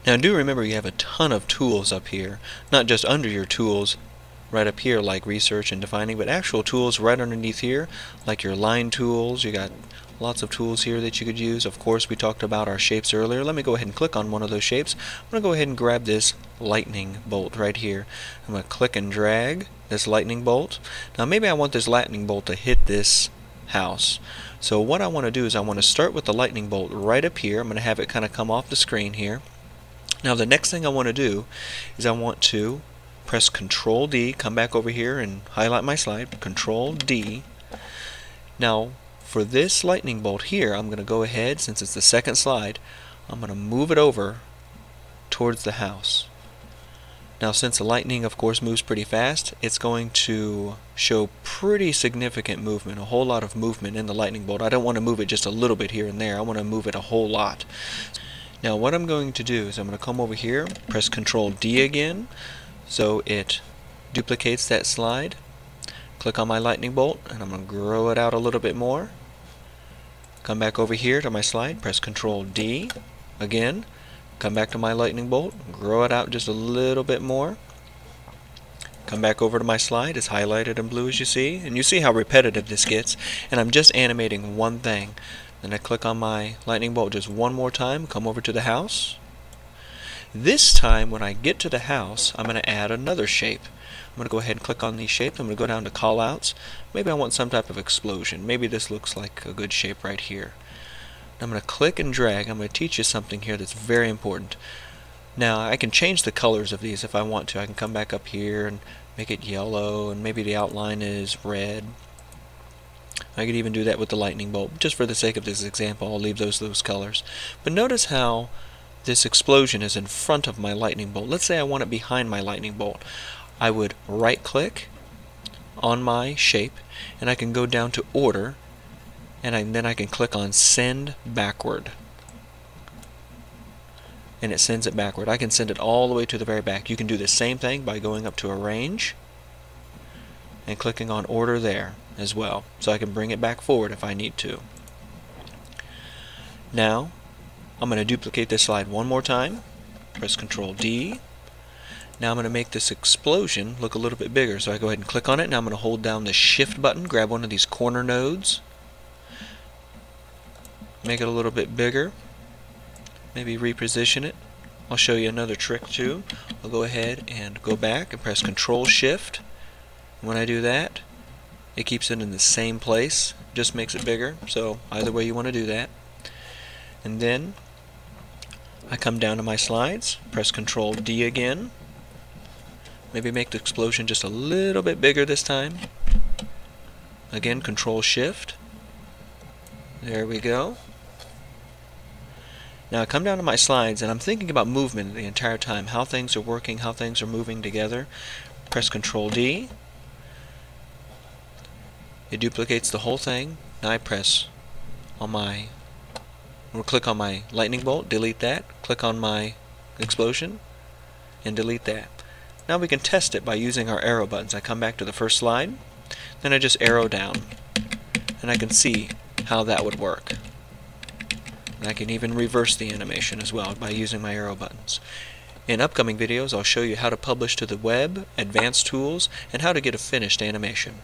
Now do remember you have a ton of tools up here, not just under your tools right up here like research and defining, but actual tools right underneath here like your line tools. You got lots of tools here that you could use. Of course, we talked about our shapes earlier. Let me go ahead and click on one of those shapes. I'm going to go ahead and grab this lightning bolt right here. I'm going to click and drag this lightning bolt. Now maybe I want this lightning bolt to hit this house. So what I want to do is I want to start with the lightning bolt right up here. I'm going to have it kind of come off the screen here. Now the next thing I want to do is I want to press Control D, come back over here and highlight my slide, Control D. Now for this lightning bolt here, I'm going to go ahead, since it's the second slide, I'm going to move it over towards the house. Now since the lightning of course moves pretty fast, it's going to show pretty significant movement, a whole lot of movement in the lightning bolt. I don't want to move it just a little bit here and there, I want to move it a whole lot. Now what I'm going to do is I'm going to come over here, press Control D again, so it duplicates that slide. Click on my lightning bolt and I'm going to grow it out a little bit more. Come back over here to my slide, press Control D again, come back to my lightning bolt, grow it out just a little bit more. Come back over to my slide, it's highlighted in blue as you see, and you see how repetitive this gets, and I'm just animating one thing. Then I click on my lightning bolt just one more time, come over to the house. This time when I get to the house, I'm going to add another shape. I'm going to go ahead and click on these shapes. I'm going to go down to callouts. Maybe I want some type of explosion. Maybe this looks like a good shape right here. I'm going to click and drag. I'm going to teach you something here that's very important. Now I can change the colors of these if I want to. I can come back up here and make it yellow, and maybe the outline is red. I could even do that with the lightning bolt. Just for the sake of this example, I'll leave those colors. But notice how this explosion is in front of my lightning bolt. Let's say I want it behind my lightning bolt. I would right click on my shape and I can go down to order, and then I can click on send backward, and it sends it backward. I can send it all the way to the very back. You can do the same thing by going up to arrange and clicking on order there as well, so I can bring it back forward if I need to. Now I'm going to duplicate this slide one more time, press Control D. Now I'm going to make this explosion look a little bit bigger, so I go ahead and click on it. Now I'm going to hold down the Shift button, grab one of these corner nodes, make it a little bit bigger, maybe reposition it. I'll show you another trick too. I'll go ahead and go back and press Control Shift. When I do that, it keeps it in the same place, just makes it bigger. So either way you want to do that. And then I come down to my slides, press Control D again. Maybe make the explosion just a little bit bigger this time. Again, Control Shift. There we go. Now I come down to my slides and I'm thinking about movement the entire time, how things are working, how things are moving together. Press Control D. It duplicates the whole thing. Now I press on my, or click on my lightning bolt, delete that, click on my explosion, and delete that. Now we can test it by using our arrow buttons. I come back to the first slide, then I just arrow down, and I can see how that would work. And I can even reverse the animation as well by using my arrow buttons. In upcoming videos I'll show you how to publish to the web, advanced tools, and how to get a finished animation.